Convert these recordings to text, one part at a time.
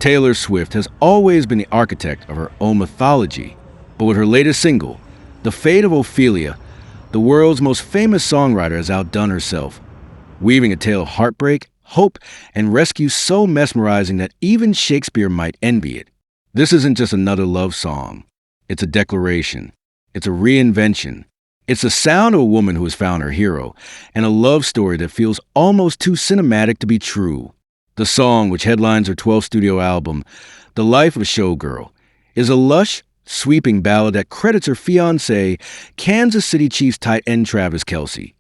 Taylor Swift has always been the architect of her own mythology, but with her latest single, The Fate of Ophelia, the world's most famous songwriter has outdone herself, weaving a tale of heartbreak, hope, and rescue so mesmerizing that even Shakespeare might envy it. This isn't just another love song. It's a declaration. It's a reinvention. It's the sound of a woman who has found her hero, and a love story that feels almost too cinematic to be true. The song, which headlines her 12th studio album, The Life of a Showgirl, is a lush, sweeping ballad that credits her fiancé, Kansas City Chiefs tight end Travis Kelce,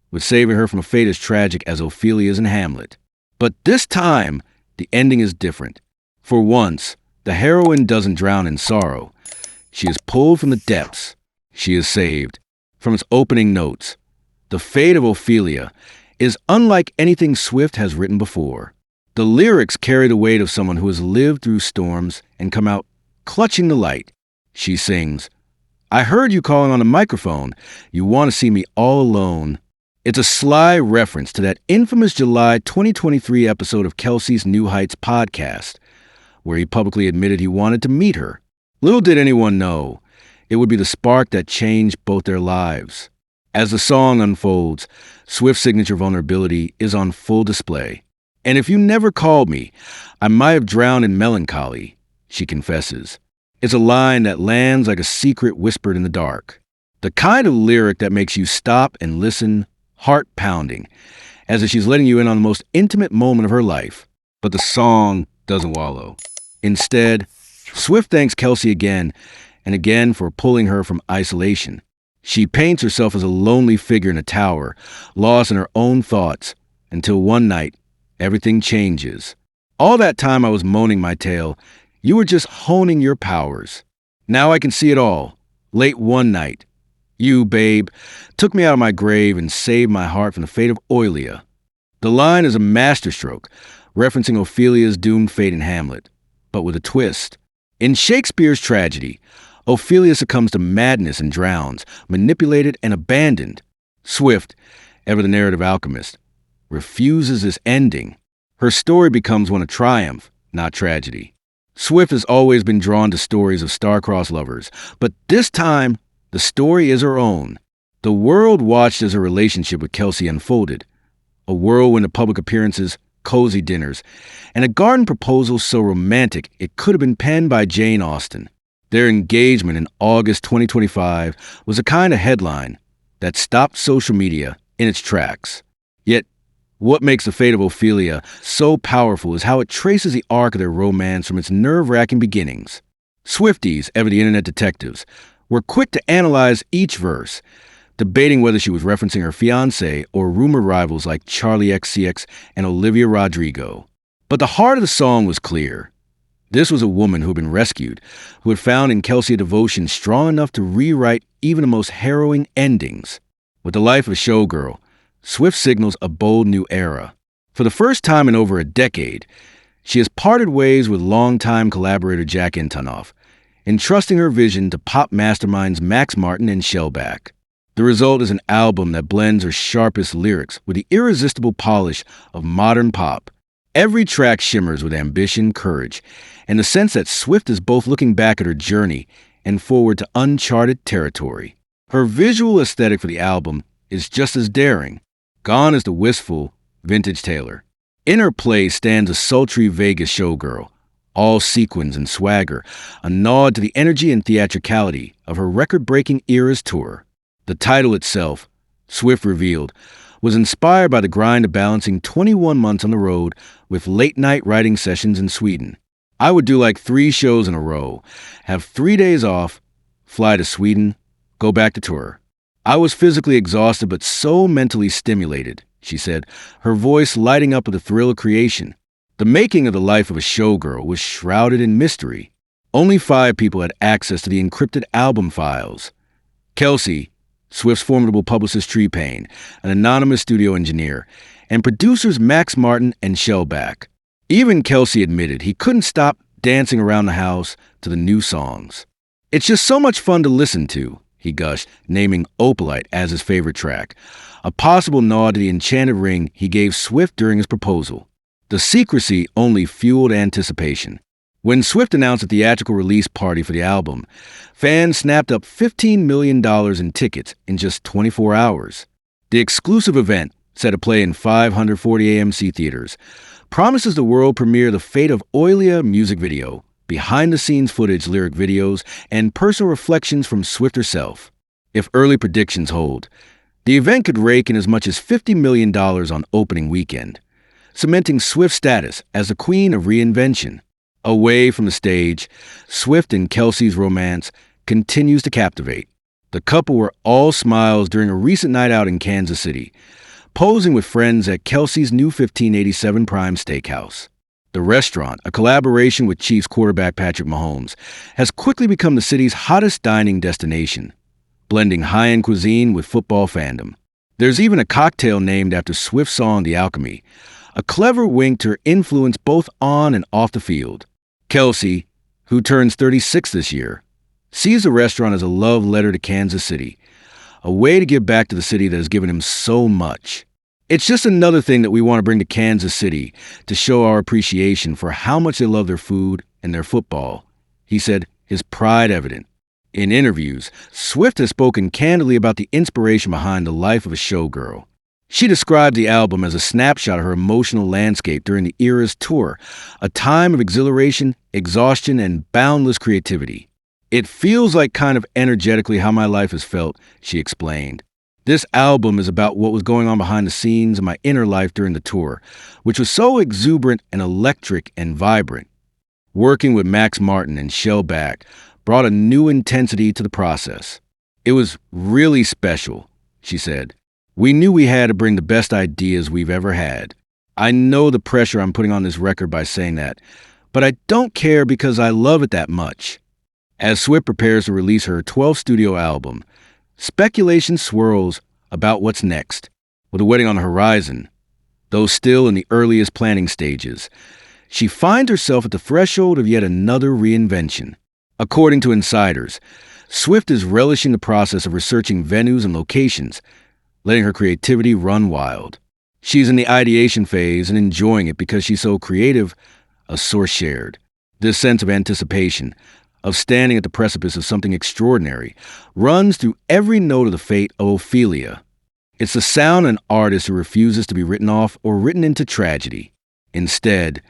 with saving her from a fate as tragic as Ophelia's in Hamlet. But this time, the ending is different. For once, the heroine doesn't drown in sorrow. She is pulled from the depths. She is saved. From its opening notes, The Fate of Ophelia is unlike anything Swift has written before. The lyrics carry the weight of someone who has lived through storms and come out clutching the light. She sings, "I heard you calling on the microphone. You want to see me all alone." It's a sly reference to that infamous July 2023 episode of Kelce's New Heights podcast, where he publicly admitted he wanted to meet her. Little did anyone know, it would be the spark that changed both their lives. As the song unfolds, Swift's signature vulnerability is on full display. "And if you never called me, I might have drowned in melancholy," she confesses. It's a line that lands like a secret whispered in the dark. The kind of lyric that makes you stop and listen, heart pounding, as if she's letting you in on the most intimate moment of her life. But the song doesn't wallow. Instead, Swift thanks Kelce again and again for pulling her from isolation. She paints herself as a lonely figure in a tower, lost in her own thoughts, until one night, everything changes. "All that time I was moaning my tale, you were just honing your powers. Now I can see it all. Late one night, you, babe, took me out of my grave and saved my heart from the fate of Ophelia." The line is a masterstroke, referencing Ophelia's doomed fate in Hamlet, but with a twist. In Shakespeare's tragedy, Ophelia succumbs to madness and drowns, manipulated and abandoned. Swift, ever the narrative alchemist, refuses this ending. Her story becomes one of triumph, not tragedy. Swift has always been drawn to stories of star-crossed lovers, but this time, the story is her own. The world watched as her relationship with Kelce unfolded, a whirlwind of public appearances, cozy dinners, and a garden proposal so romantic it could have been penned by Jane Austen. Their engagement in August 2025 was a kind of headline that stopped social media in its tracks. Yet, what makes The Fate of Ophelia so powerful is how it traces the arc of their romance from its nerve-wracking beginnings. Swifties, ever the internet detectives, were quick to analyze each verse, debating whether she was referencing her fiancé or rumored rivals like Charlie XCX and Olivia Rodrigo. But the heart of the song was clear. This was a woman who had been rescued, who had found in Kelce a devotion strong enough to rewrite even the most harrowing endings. With The Life of a Showgirl, Swift signals a bold new era. For the first time in over a decade, she has parted ways with longtime collaborator Jack Antonoff, entrusting her vision to pop masterminds Max Martin and Shellback. The result is an album that blends her sharpest lyrics with the irresistible polish of modern pop. Every track shimmers with ambition, courage, and the sense that Swift is both looking back at her journey and forward to uncharted territory. Her visual aesthetic for the album is just as daring. Gone is the wistful, vintage Taylor. In her place stands a sultry Vegas showgirl, all sequins and swagger, a nod to the energy and theatricality of her record-breaking Eras tour. The title itself, Swift revealed, was inspired by the grind of balancing 21 months on the road with late-night writing sessions in Sweden. "I would do like 3 shows in a row, have 3 days off, fly to Sweden, go back to tour. I was physically exhausted but so mentally stimulated," she said, her voice lighting up with the thrill of creation. The making of The Life of a Showgirl was shrouded in mystery. Only 5 people had access to the encrypted album files. Kelce, Swift's formidable publicist T-Pain, an anonymous studio engineer, and producers Max Martin and Shellback. Even Kelce admitted he couldn't stop dancing around the house to the new songs. "It's just so much fun to listen to," he gushed, naming Opalite as his favorite track, a possible nod to the enchanted ring he gave Swift during his proposal. The secrecy only fueled anticipation. When Swift announced a theatrical release party for the album, fans snapped up $15 million in tickets in just 24 hours. The exclusive event, set to play in 540 AMC theaters, promises the world premiere the Fate of Ophelia music video, behind-the-scenes footage, lyric videos, and personal reflections from Swift herself. If early predictions hold, the event could rake in as much as $50 million on opening weekend, cementing Swift's status as the queen of reinvention. Away from the stage, Swift and Kelce's romance continues to captivate. The couple were all smiles during a recent night out in Kansas City, posing with friends at Kelce's new 1587 Prime Steakhouse. The restaurant, a collaboration with Chiefs quarterback Patrick Mahomes, has quickly become the city's hottest dining destination, blending high-end cuisine with football fandom. There's even a cocktail named after Swift's song The Alchemy, a clever wink to her influence both on and off the field. Kelce, who turns 36 this year, sees the restaurant as a love letter to Kansas City, a way to give back to the city that has given him so much. It's just another thing that we want to bring to Kansas City to show our appreciation for how much they love their food and their football, he said, his pride evident. In interviews, Swift has spoken candidly about the inspiration behind the life of a showgirl. She described the album as a snapshot of her emotional landscape during the era's tour, a time of exhilaration, exhaustion, and boundless creativity. It feels like kind of energetically how my life has felt, she explained. This album is about what was going on behind the scenes in my inner life during the tour, which was so exuberant and electric and vibrant. Working with Max Martin and Shell Back brought a new intensity to the process. It was really special, she said. We knew we had to bring the best ideas we've ever had. I know the pressure I'm putting on this record by saying that, but I don't care because I love it that much. As Swift prepares to release her 12th studio album, speculation swirls about what's next. With a wedding on the horizon, though still in the earliest planning stages, she finds herself at the threshold of yet another reinvention. According to insiders, Swift is relishing the process of researching venues and locations, letting her creativity run wild. She's in the ideation phase and enjoying it because she's so creative, a source shared. This sense of anticipation, of standing at the precipice of something extraordinary, runs through every note of the Fate of Ophelia. It's the sound of an artist who refuses to be written off or written into tragedy. Instead,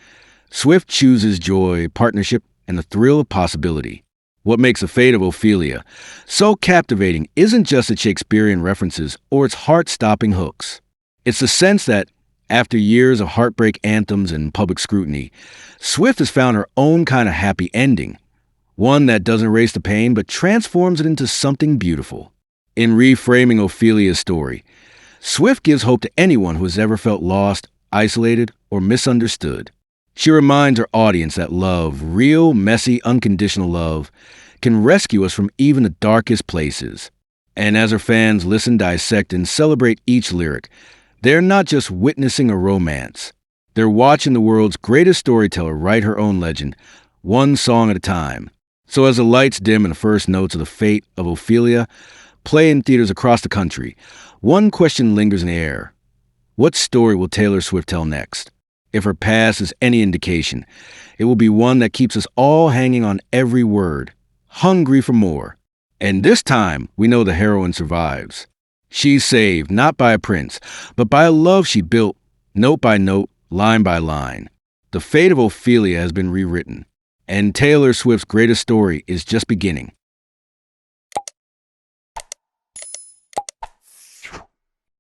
Swift chooses joy, partnership, and the thrill of possibility. What makes the Fate of Ophelia so captivating isn't just its Shakespearean references or its heart-stopping hooks. It's the sense that, after years of heartbreak anthems and public scrutiny, Swift has found her own kind of happy ending, one that doesn't erase the pain but transforms it into something beautiful. In reframing Ophelia's story, Swift gives hope to anyone who has ever felt lost, isolated, or misunderstood. She reminds her audience that love, real, messy, unconditional love, can rescue us from even the darkest places. And as her fans listen, dissect, and celebrate each lyric, they're not just witnessing a romance. They're watching the world's greatest storyteller write her own legend, one song at a time. So as the lights dim and the first notes of the Fate of Ophelia play in theaters across the country, one question lingers in the air. What story will Taylor Swift tell next? If her past is any indication, it will be one that keeps us all hanging on every word, hungry for more. And this time, we know the heroine survives. She's saved not by a prince, but by a love she built, note by note, line by line. The Fate of Ophelia has been rewritten, and Taylor Swift's greatest story is just beginning.